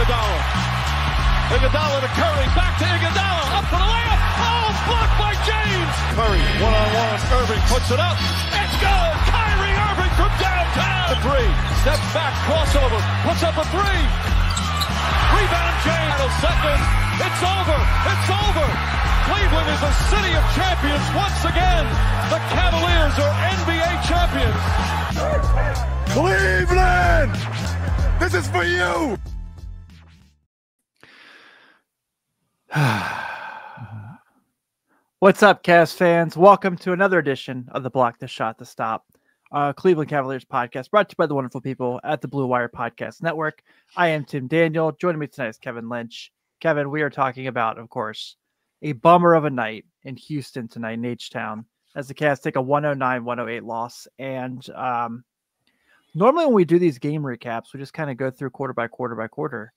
Iguodala. Iguodala to Curry, back to Iguodala, up for the layup. Oh, blocked by James. Curry, one-on-one. Irving puts it up. It's good. Kyrie Irving from downtown. The three, steps back, crossover, puts up a three. Rebound James. Second. It's over. It's over. Cleveland is a city of champions once again. The Cavaliers are NBA champions. Cleveland! This is for you! What's up, Cavs fans? Welcome to another edition of the Block the Shot to Stop, Cleveland Cavaliers podcast, brought to you by the wonderful people at the Blue Wire Podcast Network. I am Tim Daniel. Joining me tonight is Kevin Lynch. Kevin, we are talking about, of course, a bummer of a night in Houston tonight in H-Town as the Cavs take a 109-108 loss. And normally when we do these game recaps, we just kind of go through quarter by quarter by quarter.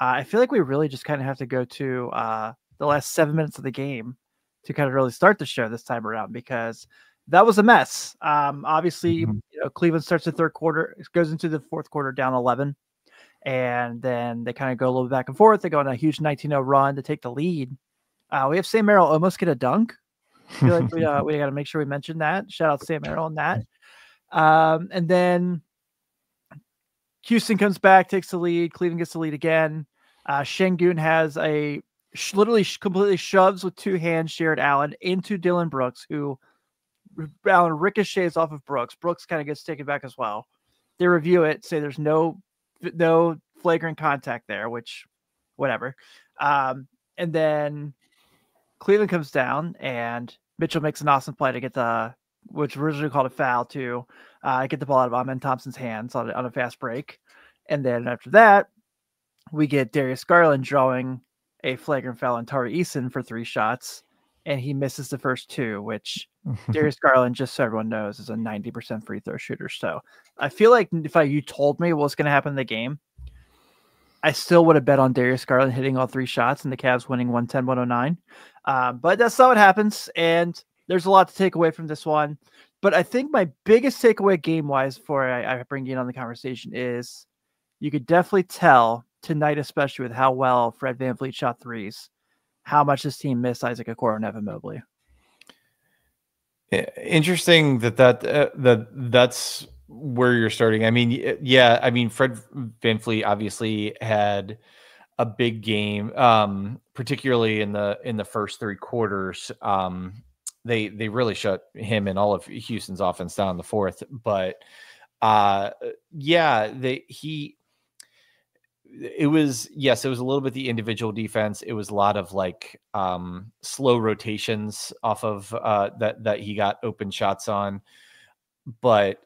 I feel like we really just kind of have to go to the last 7 minutes of the game to kind of really start the show this time around, because that was a mess. Obviously, Cleveland starts the third quarter, goes into the fourth quarter down 11, and then they kind of go a little bit back and forth. They go on a huge 19-0 run to take the lead. We have Sam Merrill almost get a dunk. I feel like we got to make sure we mention that. Shout out to Sam Merrill on that. And then Houston comes back, takes the lead. Cleveland gets the lead again. Şengün has literally completely shoves with two hands Jared Allen into Dylan Brooks, who Allen ricochets off of Brooks. Brooks kind of gets taken back as well. They review it, say there's no flagrant contact there, which whatever. And then Cleveland comes down and Mitchell makes an awesome play to get which originally called a foul, to get the ball out of Amen Thompson's hands on a fast break. And then after that, we get Darius Garland drawing a flagrant foul on Tari Eason for 3 shots, and he misses the first 2, which Darius Garland, just so everyone knows, is a 90% free throw shooter. So I feel like if you told me what was going to happen in the game, I still would have bet on Darius Garland hitting all 3 shots and the Cavs winning 110-109. But that's not what happens, and there's a lot to take away from this one. But I think my biggest takeaway game-wise before I bring you in on the conversation is you could definitely tell tonight, especially with how well Fred VanVleet shot threes, how much this team missed Isaac Okoro and Evan Mobley. Interesting that's where you're starting. I mean, yeah, I mean, Fred VanVleet obviously had a big game, particularly in the first 3 quarters. They really shut him and all of Houston's offense down in the fourth. But it was a little bit the individual defense. It was a lot of like slow rotations off of that he got open shots on. But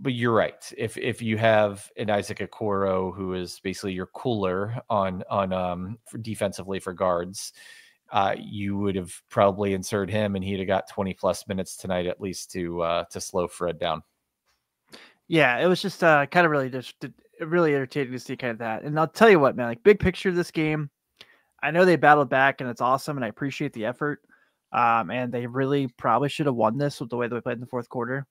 you're right. If you have an Isaac Okoro who is basically your cooler on for defensively for guards, you would have probably inserted him, and he'd have got 20 plus minutes tonight at least to slow Fred down. Yeah, it was just kind of really irritating to see kind of that. And I'll tell you what, man, like big picture of this game, I know they battled back and it's awesome, and I appreciate the effort. And they really probably should have won this with the way that we played in the fourth quarter.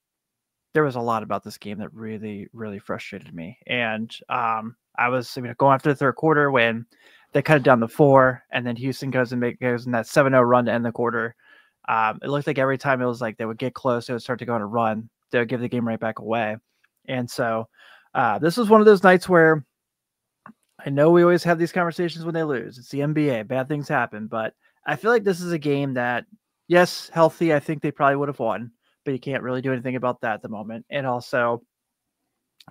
There was a lot about this game that really, really frustrated me. And I was going after the third quarter when they cut it down to 4, and then Houston goes in that 7-0 run to end the quarter. It looked like every time it was like they would get close, they would start to go on a run, they would give the game right back away. And so this was one of those nights where I know we always have these conversations when they lose. It's the NBA. Bad things happen. But I feel like this is a game that, yes, healthy, I think they probably would have won, but you can't really do anything about that at the moment. And also,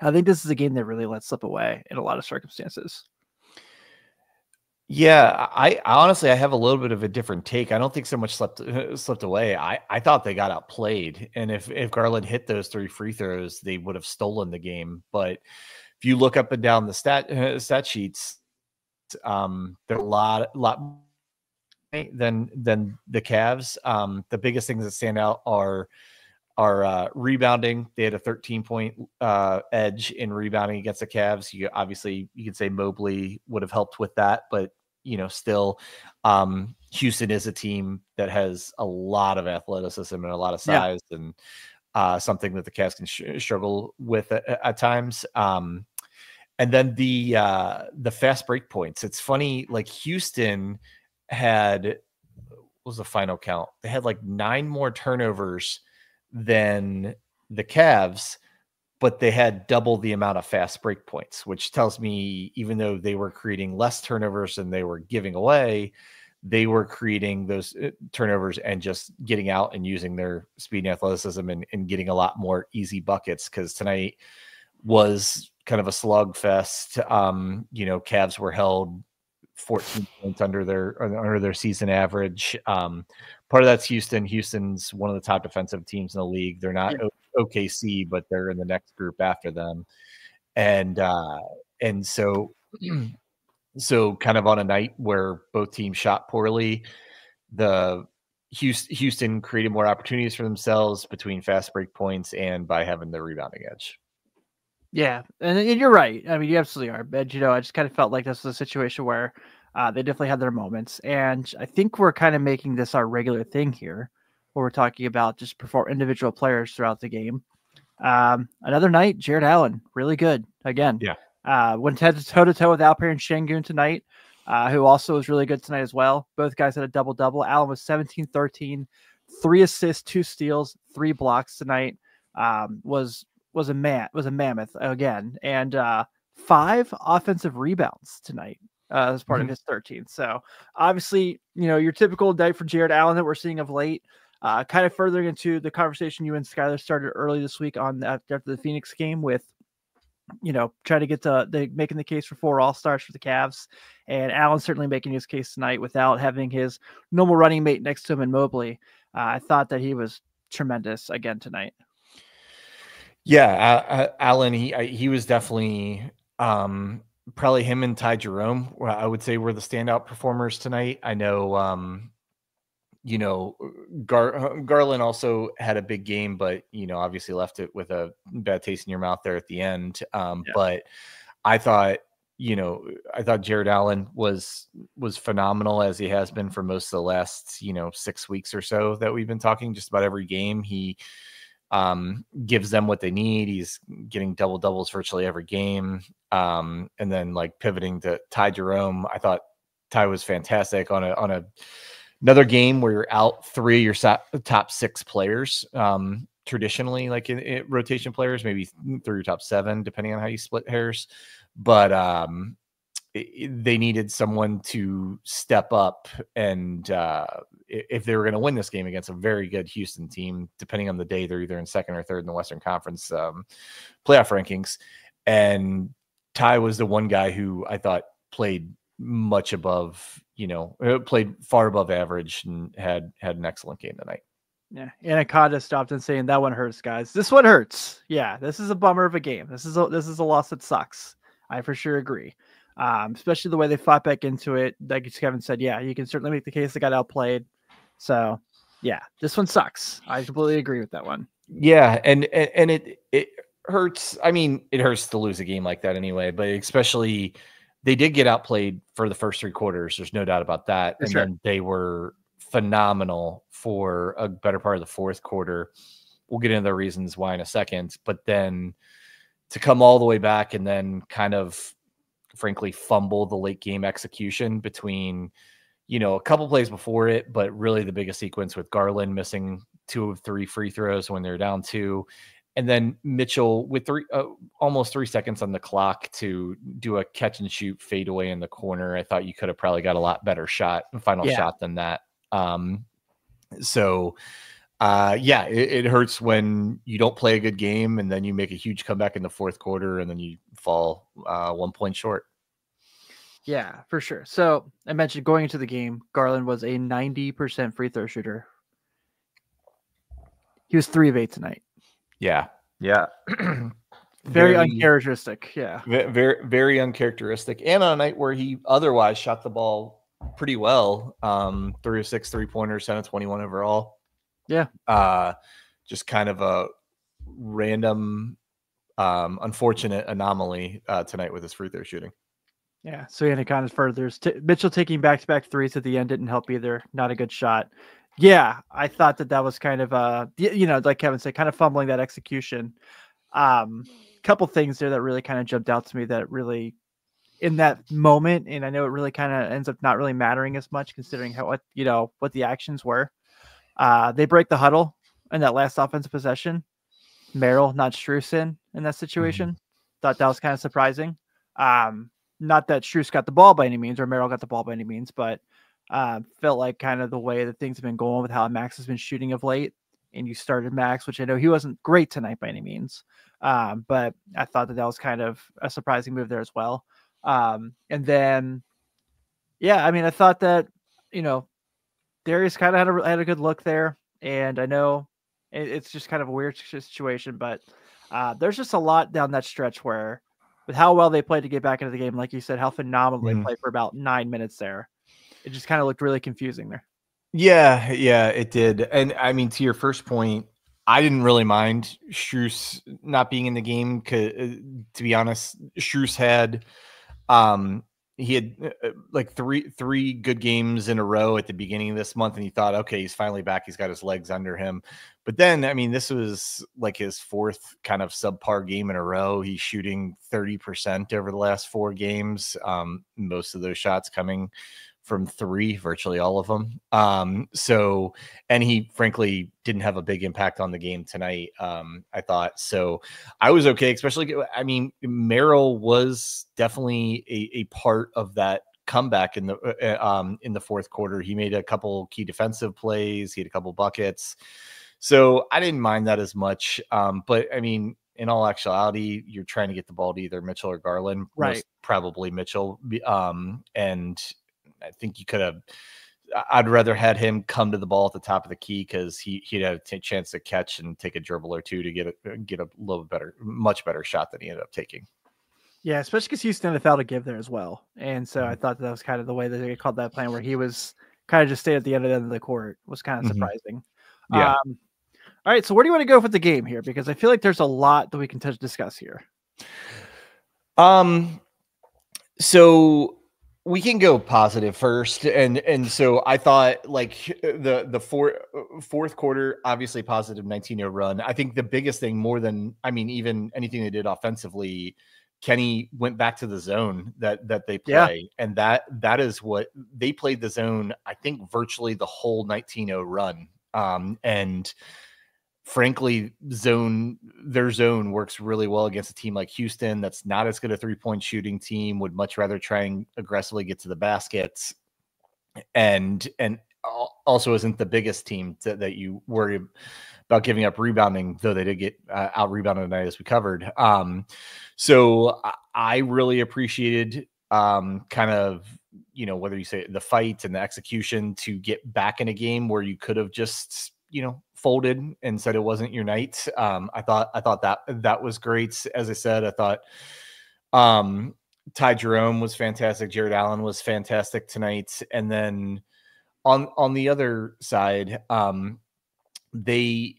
I think this is a game that really let slip away in a lot of circumstances. Yeah, I honestly, I have a little bit of a different take. I don't think so much slipped away. I thought they got outplayed. And if Garland hit those 3 free throws, they would have stolen the game. But if you look up and down the stat sheets, they're a lot than the Cavs. The biggest things that stand out are rebounding. They had a 13-point edge in rebounding against the Cavs. You could say Mobley would have helped with that, but still, Houston is a team that has a lot of athleticism and a lot of size, and something that the Cavs can struggle with at times. And then the fast break points. It's funny, like Houston had, what was the final count? They had like 9 more turnovers than the Cavs, but they had double the amount of fast break points, which tells me even though they were creating less turnovers than they were giving away, they were creating those turnovers and just getting out and using their speed and athleticism and getting a lot more easy buckets. Because tonight was kind of a slugfest. Cavs were held 14 points under their season average. Part of that's Houston. Houston's one of the top defensive teams in the league. They're not OKC, but they're in the next group after them. And so kind of on a night where both teams shot poorly, the Houston created more opportunities for themselves between fast break points and by having the rebounding edge. Yeah, and you're right. I mean, you absolutely are. But, I just kind of felt like this was a situation where they definitely had their moments. And I think we're kind of making this our regular thing here, where we're talking about just individual players throughout the game. Another night, Jared Allen, really good. Again, went toe-to-toe with Alperen Şengün tonight, who also was really good tonight as well. Both guys had a double-double. Allen was 17-13, 3 assists, 2 steals, 3 blocks tonight. Was a mammoth again, and 5 offensive rebounds tonight as part of his 13. So obviously, your typical night for Jared Allen that we're seeing of late. Kind of furthering into the conversation you and Skylar started early this week after the Phoenix game with, trying to get to making the case for 4 All-Stars for the Cavs, and Allen certainly making his case tonight without having his normal running mate next to him in Mobley. I thought that he was tremendous again tonight. Yeah, Allen, he was definitely probably him and Ty Jerome, I would say, were the standout performers tonight. I know, Garland also had a big game, but obviously left it with a bad taste in your mouth there at the end. But I thought Jared Allen was phenomenal, as he has been for most of the last 6 weeks or so that we've been talking. Just about every game he gives them what they need. He's getting double doubles virtually every game. And then like pivoting to Ty Jerome, I thought Ty was fantastic on another game where you're out 3 of your top 6 players. Traditionally, like in rotation players, maybe 3 of your top 7, depending on how you split hairs. But they needed someone to step up, and if they were going to win this game against a very good Houston team, depending on the day, they're either in 2nd or 3rd in the Western Conference playoff rankings. And Ty was the one guy who I thought played much above, played far above average and had an excellent game tonight. Yeah, Anaconda stopped and saying that one hurts, guys. This one hurts. Yeah, this is a bummer of a game. This is a loss that sucks. I for sure agree. Especially the way they fought back into it. Like Kevin said, yeah, you can certainly make the case they got outplayed. So, yeah, this one sucks. I completely agree with that one. Yeah, and it hurts. I mean, it hurts to lose a game like that anyway, but especially they did get outplayed for the first 3 quarters. There's no doubt about that. And then they were phenomenal for a better part of the 4th quarter. We'll get into the reasons why in a second, but then to come all the way back and then kind of frankly fumble the late game execution between, a couple plays before it, but really the biggest sequence with Garland missing 2 of 3 free throws when they're down 2. And then Mitchell with almost 3 seconds on the clock to do a catch and shoot fadeaway in the corner. I thought you could have probably got a lot better final shot than that. It hurts when you don't play a good game and then you make a huge comeback in the 4th quarter and then you fall 1 point short. Yeah, for sure. So I mentioned going into the game, Garland was a 90% free throw shooter. He was 3 of 8 tonight. Yeah. Very uncharacteristic. Yeah. Very, very uncharacteristic. And on a night where he otherwise shot the ball pretty well, 3 of 6 3-pointers, 10 of 21 overall. Yeah. Just kind of a random, unfortunate anomaly tonight with his free throw shooting. Yeah. So Anaconda's further. Mitchell taking back-to-back threes at the end didn't help either. Not a good shot. Yeah, I thought that was kind of like Kevin said, kind of fumbling that execution. couple things there that really kind of jumped out to me that really in that moment, and I know it really kind of ends up not really mattering as much considering what the actions were. They break the huddle in that last offensive possession. Merrill, not Strus in that situation. Thought that was kind of surprising. Not that Strus got the ball by any means or Merrill got the ball by any means, but felt like kind of the way that things have been going with how Max has been shooting of late. And you started Max, which I know he wasn't great tonight by any means. But I thought that was kind of a surprising move there as well. And then, yeah, I mean, I thought that, Darius kind of had a good look there. And I know it's just kind of a weird situation, but there's just a lot down that stretch where with how well they played to get back into the game, like you said, how phenomenal they played for about 9 minutes there. It just kind of looked really confusing there. Yeah, it did. And I mean, to your first point, I didn't really mind Strus not being in the game. To be honest, Strus had he had like three good games in a row at the beginning of this month, and he thought, okay, he's finally back. He's got his legs under him. But then, I mean, this was like his fourth kind of subpar game in a row. He's shooting 30% over the last 4 games. Most of those shots coming from 3, virtually all of them. So, and he frankly didn't have a big impact on the game tonight. I thought, so I was okay, especially, I mean, Merrill was definitely a part of that comeback in the fourth quarter. He made a couple key defensive plays. He had a couple buckets. So I didn't mind that as much. But I mean, in all actuality, you're trying to get the ball to either Mitchell or Garland, right? Most probably Mitchell. And I think you could have. I'd rather had him come to the ball at the top of the key because he'd have a chance to catch and take a dribble or two to get a little better, much better shot than he ended up taking. Yeah, especially because Houston had a foul to give there as well, and so I thought that was kind of the way that they called that plan, where he was kind of just stayed at the end of the court, was kind of surprising. Yeah. All right, so where do you want to go with the game here? Because I feel like there's a lot that we can discuss here. So we can go positive first, and so I thought like the fourth quarter, obviously positive 19-0 run. I think the biggest thing, more than even anything they did offensively, Kenny went back to the zone that they play, and that is what they played the zone. I think virtually the whole 19-0 run, and frankly, their zone works really well against a team like Houston that's not as good a 3-point shooting team, would much rather try and aggressively get to the baskets, and also isn't the biggest team that you worry about giving up rebounding, though they did get out rebounded tonight, as we covered. So I really appreciated kind of, whether you say the fight and the execution to get back in a game where you could have just, folded and said it wasn't your night. I thought that was great. As I said, I thought Ty Jerome was fantastic. Jared Allen was fantastic tonight. And then on the other side, they,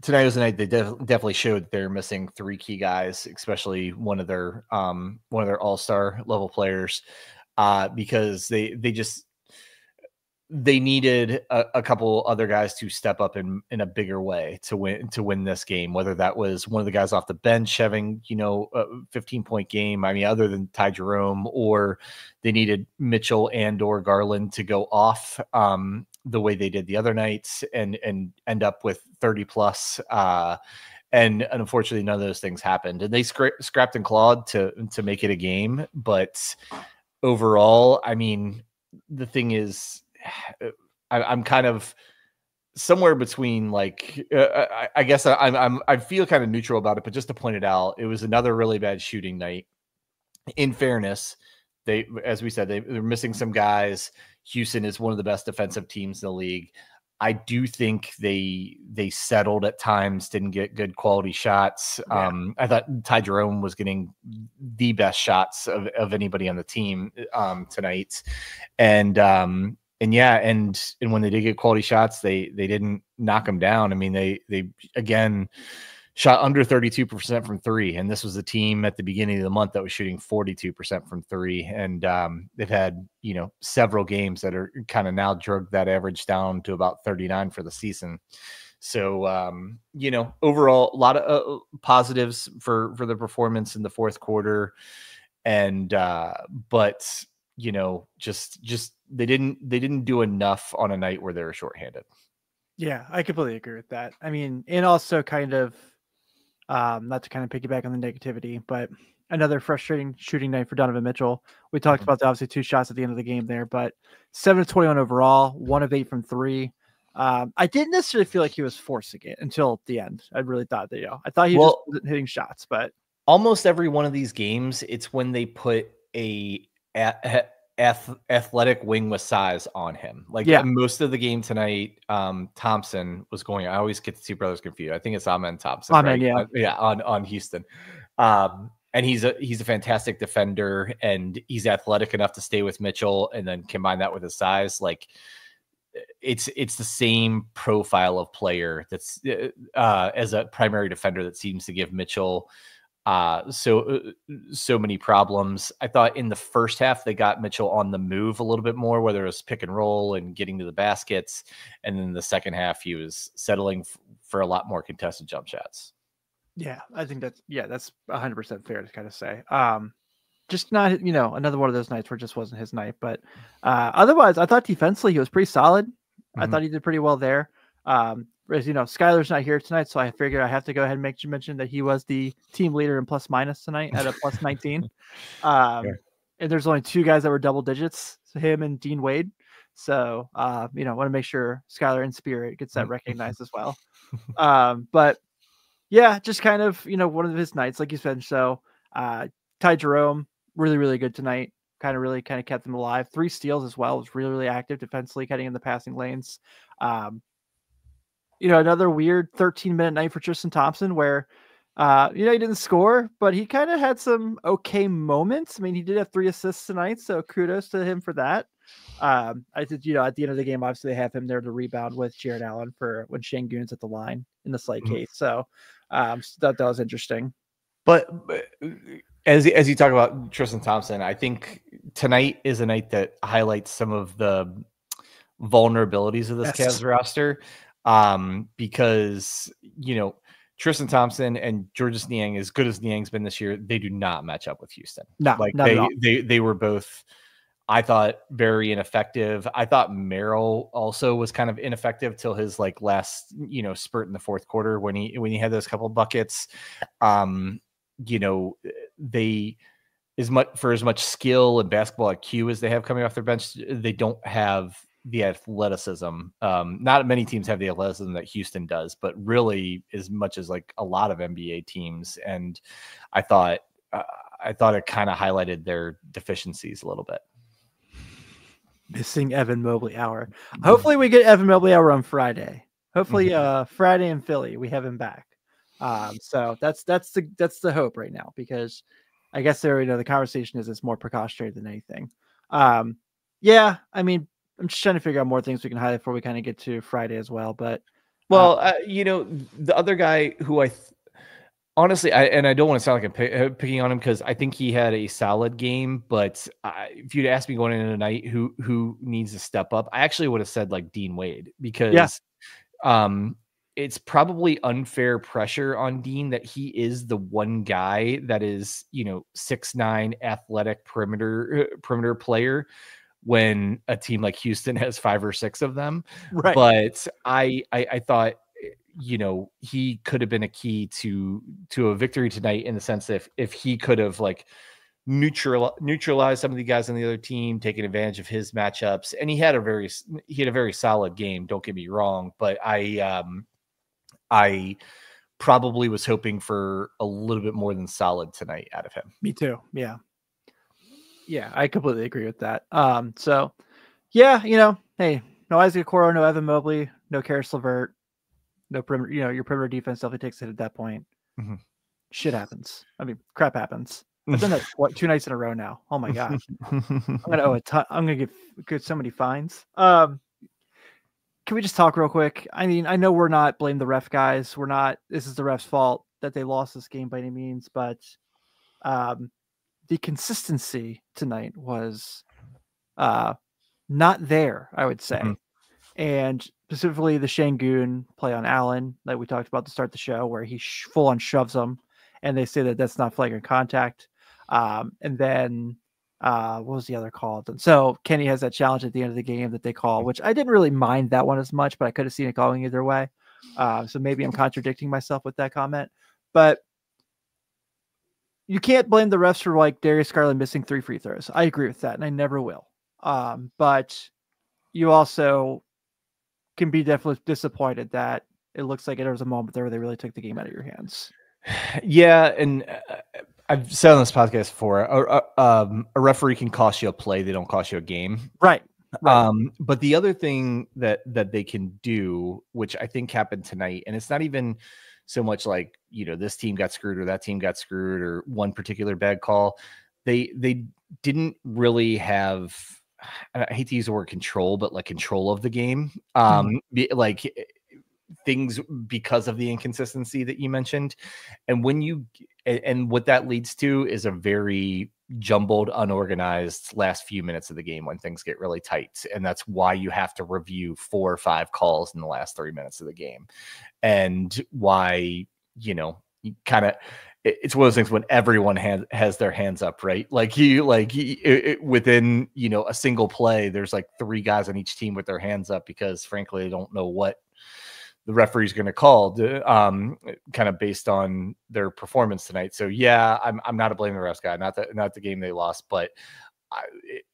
tonight was the night they definitely showed they're missing 3 key guys, especially one of their all-star level players, because they needed a couple other guys to step up in a bigger way to win this game, whether that was one of the guys off the bench having, a 15-point game. I mean, other than Ty Jerome, or they needed Mitchell and or Garland to go off the way they did the other nights and end up with 30 plus. And unfortunately, none of those things happened, and they scrapped and clawed to make it a game. But overall, I mean, the thing is, I'm kind of somewhere between, like, I guess I feel kind of neutral about it, but just to point it out, it was another really bad shooting night. In fairness, as we said, they're missing some guys. Houston is one of the best defensive teams in the league. I do think they settled at times, didn't get good quality shots. Yeah. I thought Ty Jerome was getting the best shots of anybody on the team tonight. And when they did get quality shots, they didn't knock them down. I mean, they again shot under 32% from 3, and this was a team at the beginning of the month that was shooting 42% from 3, and they've had several games that are kind of now dragged that average down to about 39 for the season. So, overall, a lot of positives for the performance in the fourth quarter. And, but, just they didn't do enough on a night where they were shorthanded. Yeah, I completely agree with that. I mean, and also kind of, not to kind of piggyback on the negativity, but another frustrating shooting night for Donovan Mitchell. We talked about the obviously 2 shots at the end of the game there, but 7 of 21 overall, 1 of 8 from 3. I didn't necessarily feel like he was forcing it until the end. I really thought that, I thought he just wasn't hitting shots, but almost every one of these games, it's when they put a athletic wing with size on him. Like most of the game tonight, Thompson was going. I always get the two brothers confused. I think it's Amen Thompson, right? On Houston. And he's a fantastic defender, and he's athletic enough to stay with Mitchell, and then combine that with his size. Like it's the same profile of player that's as a primary defender that seems to give Mitchell so many problems. I thought in the first half they got Mitchell on the move a little bit more, whether it was pick and roll and getting to the baskets, and then the second half he was settling for a lot more contested jump shots. Yeah, I think that's 100% fair to kind of say. Just not, another one of those nights where it just wasn't his night. But otherwise, I thought defensively he was pretty solid. I thought he did pretty well there. As Skylar's not here tonight, so I figured I have to go ahead and make you mention that he was the team leader in plus minus tonight at a plus 19. And there's only 2 guys that were double digits, so him and Dean Wade. So, want to make sure Skylar in spirit gets that recognized as well. But yeah, just kind of, one of his nights, like you said. So, Ty Jerome, really, really good tonight. Kind of kept them alive. 3 steals as well. Was really, really active defensively, cutting in the passing lanes. Another weird 13-minute night for Tristan Thompson where, he didn't score, but he kind of had some okay moments. I mean, he did have 3 assists tonight, so kudos to him for that. I did, at the end of the game, obviously they have him there to rebound with Jared Allen for when Şengün's at the line in the slight case. So, that was interesting. But as you talk about Tristan Thompson, I think tonight is a night that highlights some of the vulnerabilities of this Cavs roster. Because, Tristan Thompson and Georges Niang, as good as Niang's been this year, they do not match up with Houston. No, like not at all. They were both, I thought, very ineffective. I thought Merrill also was kind of ineffective till his last, spurt in the fourth quarter when he had those couple buckets. They as much skill and basketball IQ as they have coming off their bench, they don't have the athleticism. Not many teams have the athleticism that Houston does, but really as much as a lot of NBA teams. And I thought it kind of highlighted their deficiencies a little bit. Missing Evan Mobley hour. Hopefully we get Evan Mobley hour on Friday. Hopefully Friday in Philly we have him back. So that's the hope right now, because I guess the conversation is it's more precautionary than anything. Yeah, I mean, I'm just trying to figure out more things we can highlight before we kind of get to Friday as well. But the other guy who honestly, I don't want to sound like I'm picking on him because I think he had a solid game. But if you'd asked me going into the night who needs to step up, I actually would have said Dean Wade, because it's probably unfair pressure on Dean that he is the one guy that is 6'9" athletic perimeter player when a team like Houston has 5 or 6 of them. Right. But I thought he could have been a key to a victory tonight, in the sense that if he could have neutralized some of the guys on the other team, taking advantage of his matchups. And he had a very solid game, don't get me wrong, but I probably was hoping for a little bit more than solid tonight out of him. Me too. Yeah. Yeah, I completely agree with that. So yeah, hey, no Isaac Okoro, no Evan Mobley, no Karis LeVert, no perimeter, your perimeter defense definitely takes it at that point. Shit happens. I mean, crap happens. I've done that 2 nights in a row now. Oh my god. I'm gonna owe a ton. I'm gonna get so many fines. Can we just talk real quick? I mean, I know we're not blame the ref guys. This is the ref's fault that they lost this game by any means, but the consistency tonight was not there, I would say. and specifically the Shangoon play on Allen that we talked about to start the show, where he full on shoves him, and they say that that's not flagrant contact. And then what was the other call? So Kenny has that challenge at the end of the game that they call, which I didn't really mind that one as much, but I could have seen it going either way. So maybe I'm contradicting myself with that comment, but you can't blame the refs for like Darius Garland missing 3 free throws. I agree with that, and I never will. But you also can be definitely disappointed that it looks like there was a moment there where they really took the game out of your hands. Yeah, and I've said on this podcast before, a referee can cost you a play; they don't cost you a game. Right. But the other thing that they can do, which I think happened tonight, and it's not even so much like, this team got screwed or that team got screwed or one particular bad call. They didn't really have, I hate to use the word control, but like control of the game. Like things because of the inconsistency that you mentioned. And what that leads to is a very jumbled, unorganized last few minutes of the game when things get really tight. And that's why you have to review 4 or 5 calls in the last 3 minutes of the game. And why, it's one of those things when everyone has their hands up, right? Within, a single play, there's like 3 guys on each team with their hands up because frankly, they don't know what the referee's going to call, kind of based on their performance tonight. So yeah, I'm not a blame the refs guy, not the game they lost, but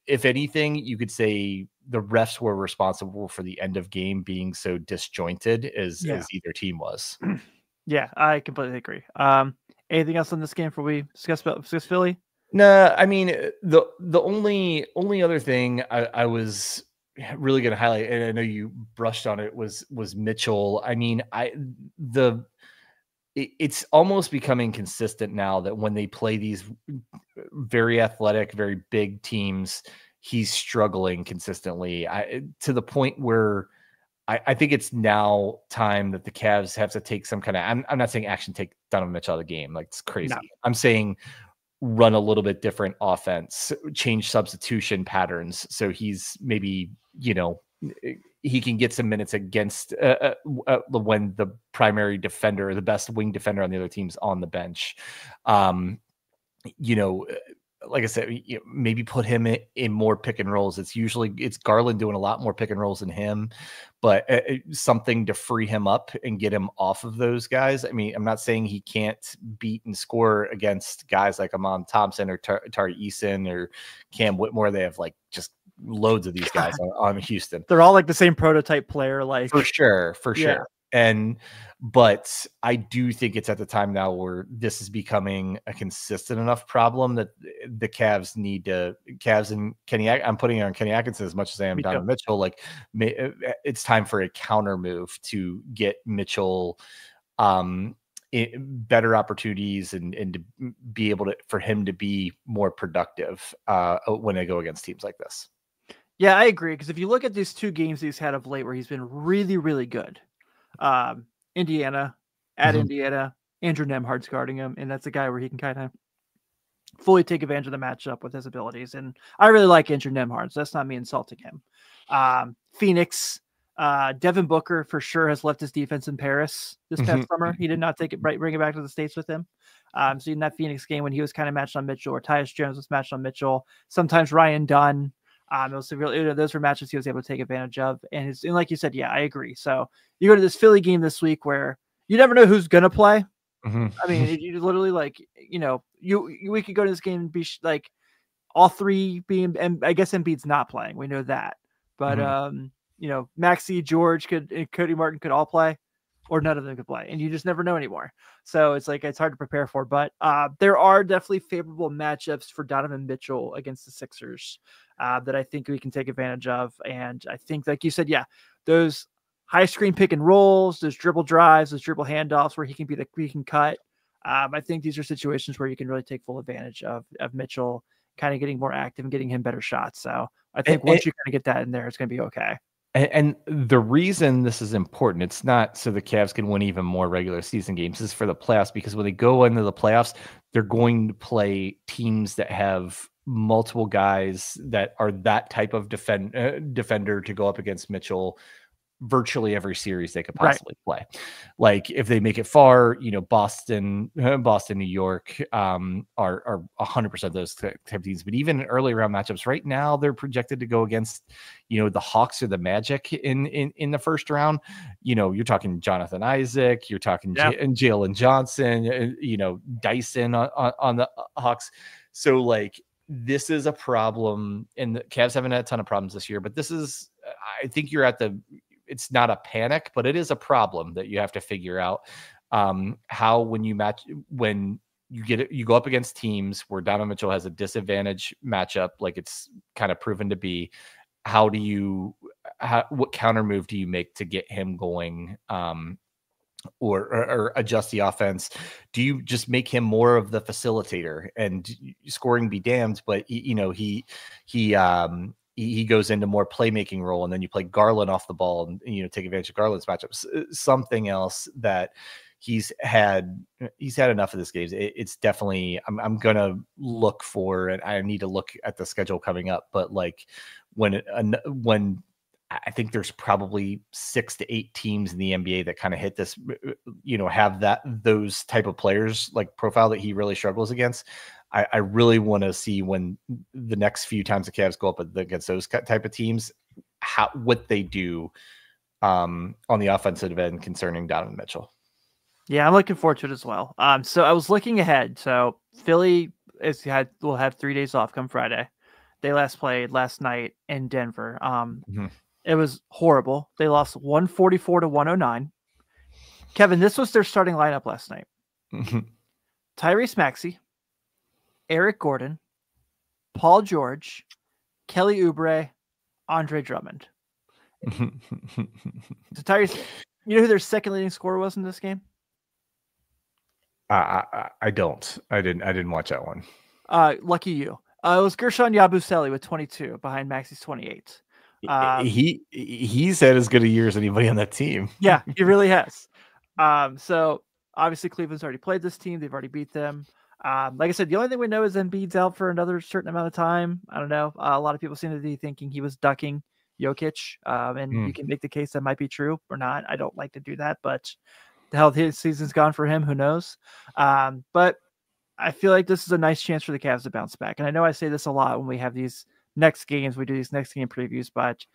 if anything, you could say the refs were responsible for the end of game being so disjointed as either team was. Yeah, I completely agree. Anything else on this game before we discuss Philly? No, I mean the only other thing I was really going to highlight, and I know you brushed on it, was Mitchell. I mean, it's almost becoming consistent now that when they play these very athletic, very big teams, he's struggling consistently to the point where I think it's now time that the Cavs have to take some kind of, I'm not saying action, take Donovan Mitchell out of the game. Like, it's crazy. No. I'm saying run a little bit different offense, change substitution patterns. So he's maybe, he can get some minutes against when the primary defender, the best wing defender on the other team's on the bench. Like I said, maybe put him in more pick and rolls. It's Garland doing a lot more pick and rolls than him, but something to free him up and get him off of those guys. I mean, I'm not saying he can't beat and score against guys like Amon Thompson or Tari Eason or Cam Whitmore. They have like just loads of these guys on Houston. They're all like the same prototype player, like for sure. But I do think it's at the time now where this is becoming a consistent enough problem that the Cavs and Kenny, I'm putting it on Kenny Atkinson as much as I am Donovan Mitchell. Like, it's time for a counter move to get Mitchell better opportunities and to be able for him to be more productive when they go against teams like this. Yeah, I agree. Because if you look at these 2 games he's had of late where he's been really, really good, Indiana, Indiana, Andrew Nembhard's guarding him, and that's a guy where he can kind of fully take advantage of the matchup with his abilities. And I really like Andrew Nembhard, so that's not me insulting him. Phoenix, Devin Booker for sure has left his defense in Paris this past summer. He did not bring it back to the States with him. So in that Phoenix game when he was kind of matched on Mitchell, or Tyus Jones was matched on Mitchell, sometimes Ryan Dunn. Those were matches he was able to take advantage of. And like you said, yeah, I agree. So you go to this Philly game this week where you never know who's going to play. I mean, you literally we could go to this game and be like all 3 being, and I guess Embiid's not playing. We know that. But, Maxey, George, Cody Martin could all play, or none of them could play. And you just never know anymore. So it's hard to prepare for. But there are definitely favorable matchups for Donovan Mitchell against the Sixers that I think we can take advantage of. And I think, like you said, those high screen pick and rolls, those dribble drives, those dribble handoffs where he can cut. I think these are situations where you can really take full advantage of Mitchell kind of getting more active and getting him better shots. So I think once you kind of get that in there, it's going to be okay. And the reason this is important, it's not so the Cavs can win even more regular season games. This is for the playoffs, because when they go into the playoffs, they're going to play teams that have multiple guys that are that type of defender to go up against Mitchell virtually every series they could possibly play. Like if they make it far, Boston, New York are 100% those type of teams. But even in early round matchups right now, they're projected to go against, the Hawks or the Magic in the first round. You're talking Jonathan Isaac, you're talking Jalen Johnson, Dyson on the Hawks. So like this is a problem, and the Cavs haven't had a ton of problems this year, but this is, I think you're at it's not a panic, but it is a problem that you have to figure out how when you go up against teams where Donovan Mitchell has a disadvantage matchup, like it's kind of proven to be, what counter move do you make to get him going or adjust the offense? Do you just make him more of the facilitator and scoring be damned, but he goes into more playmaking role, and then you play Garland off the ball and take advantage of Garland's matchups. Something else that he's had enough of this game. It's definitely I'm gonna look for, and I need to look at the schedule coming up. But like when I think there's probably 6 to 8 teams in the NBA that kind of hit this, have those type of players like profile that he really struggles against. I really want to see when the next few times the Cavs go up against those type of teams, what they do on the offensive end concerning Donovan Mitchell. Yeah, I'm looking forward to it as well. So I was looking ahead. So Philly will have 3 days off come Friday. They last played last night in Denver. It was horrible. They lost 144 to 109. Kevin, this was their starting lineup last night. Tyrese Maxey, Eric Gordon, Paul George, Kelly Oubre, Andre Drummond. So Tyrese, you know who their second leading scorer was in this game? I don't. I didn't watch that one. Lucky you. It was Gershon Yabusele with 22 behind Maxey's 28. He's had as good a year as anybody on that team. Yeah, he really has. So obviously Cleveland's already played this team. They've already beat them. Like I said, the only thing we know is Embiid's out for another certain amount of time. I don't know. A lot of people seem to be thinking he was ducking Jokic, and you can make the case that might be true or not. I don't like to do that, but the hell his season's gone for him. Who knows? But I feel like this is a nice chance for the Cavs to bounce back. And I know I say this a lot when we have these next games, we do these next game previews, but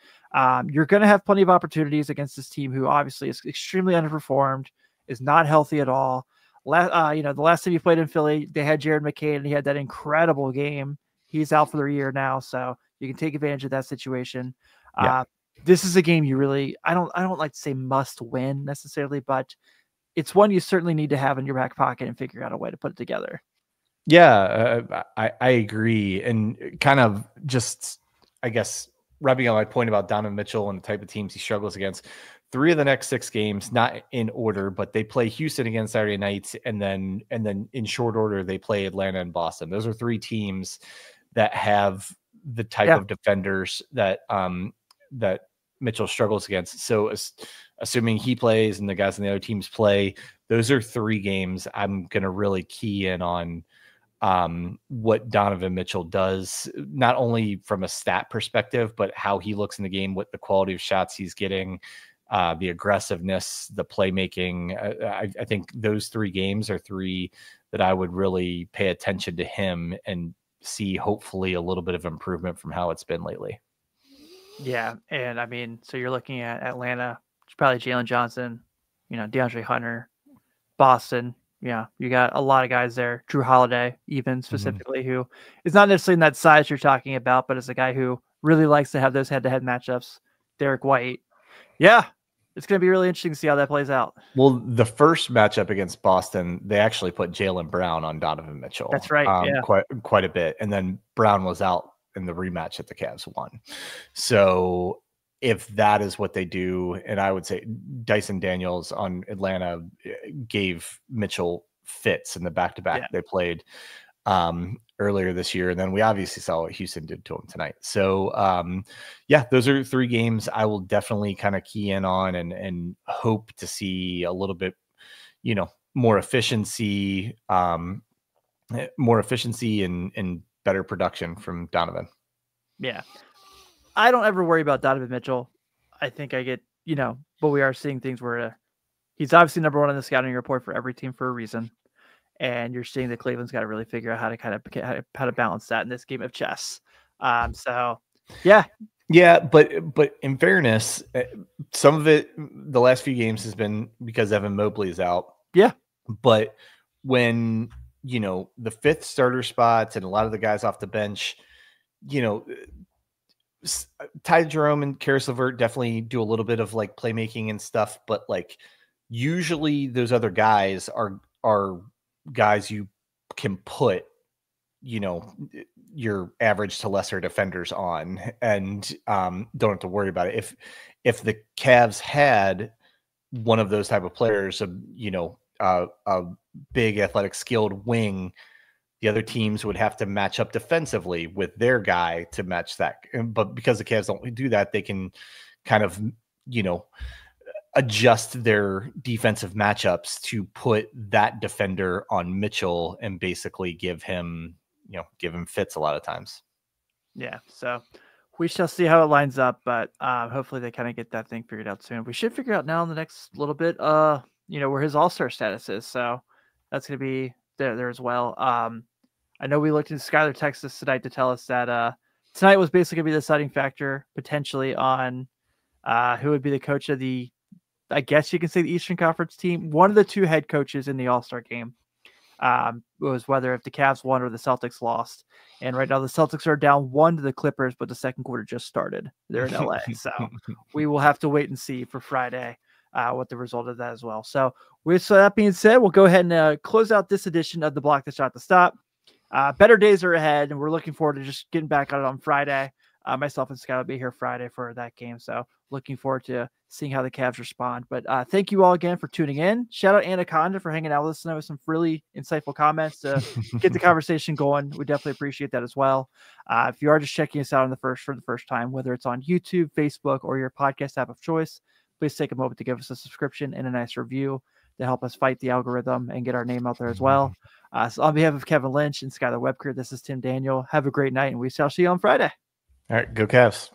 you're going to have plenty of opportunities against this team who obviously is extremely underperformed, is not healthy at all. The last time you played in Philly, they had Jared McCain, and he had that incredible game. He's out for the year now, so you can take advantage of that situation. This is a game you really, I don't like to say must win necessarily, but it's one you certainly need to have in your back pocket and figure out a way to put it together. Yeah, I agree. And kind of just, I guess, rubbing on my point about Donovan Mitchell and the type of teams he struggles against. 3 of the next 6 games, not in order, but they play Houston again Saturday night, and then in short order they play Atlanta and Boston. Those are 3 teams that have the type of defenders that that Mitchell struggles against. So assuming he plays and the guys on the other teams play, those are 3 games I'm going to really key in on what Donovan Mitchell does, not only from a stat perspective, but how he looks in the game, what the quality of shots he's getting, the aggressiveness, the playmaking. I think those 3 games are 3 that I would really pay attention to him and see hopefully a little bit of improvement from how it's been lately. Yeah, and I mean, so you're looking at Atlanta, it's probably Jalen Johnson, DeAndre Hunter, Boston. Yeah, you got a lot of guys there. Drew Holiday, even specifically, who is not necessarily in that size you're talking about, but is a guy who really likes to have those head-to-head matchups. Derek White. Yeah, it's going to be really interesting to see how that plays out. Well, the first matchup against Boston, they actually put Jaylen Brown on Donovan Mitchell. That's right. Quite a bit. And then Brown was out in the rematch that the Cavs won. So if that is what they do, and I would say Dyson Daniels on Atlanta gave Mitchell fits in the back-to-back they played earlier this year. And then we obviously saw what Houston did to him tonight. So those are 3 games I will definitely kind of key in on and hope to see a little bit, more efficiency and better production from Donovan. Yeah. I don't ever worry about Donovan Mitchell. I think I get, but we are seeing things where he's obviously number one on the scouting report for every team for a reason. And you're seeing that Cleveland's got to really figure out how to balance that in this game of chess. So yeah. Yeah, but in fairness, some of it, the last few games has been because Evan Mobley is out. Yeah. But when, the fifth starter spots and a lot of the guys off the bench, Ty Jerome and Karis LeVert definitely do a little bit of like playmaking and stuff, but like usually those other guys are guys you can put, your average to lesser defenders on and don't have to worry about it. If the Cavs had one of those type of players, a big athletic skilled wing, the other teams would have to match up defensively with their guy to match that. But because the Cavs don't do that, they can kind of, adjust their defensive matchups to put that defender on Mitchell and basically give him fits a lot of times. Yeah. So we shall see how it lines up, but hopefully they kind of get that thing figured out soon. We should figure out now in the next little bit, where his all-star status is. So that's going to be there as well. I know we looked into Skylar Texas tonight to tell us that tonight was basically going to be the deciding factor potentially on who would be the coach of I guess you can say the Eastern Conference team. One of the two head coaches in the All-Star game was whether if the Cavs won or the Celtics lost. And right now the Celtics are down 1 to the Clippers, but the second quarter just started. They're in LA. So we will have to wait and see for Friday what the result of that as well. So with that being said, we'll go ahead and close out this edition of the Block the Shot to Stop. Better days are ahead, and we're looking forward to just getting back on it on Friday. Myself and Scott will be here Friday for that game. So looking forward to seeing how the Cavs respond. But thank you all again for tuning in. Shout out Anaconda for hanging out with us tonight with some really insightful comments to get the conversation going. We definitely appreciate that as well. If you are just checking us out for the first time, whether it's on YouTube, Facebook, or your podcast app of choice, please take a moment to give us a subscription and a nice review to help us fight the algorithm and get our name out there as well. So on behalf of Kevin Lynch and Skylar Webker, this is Tim Daniel. Have a great night, and we shall see you on Friday. All right, go Cavs.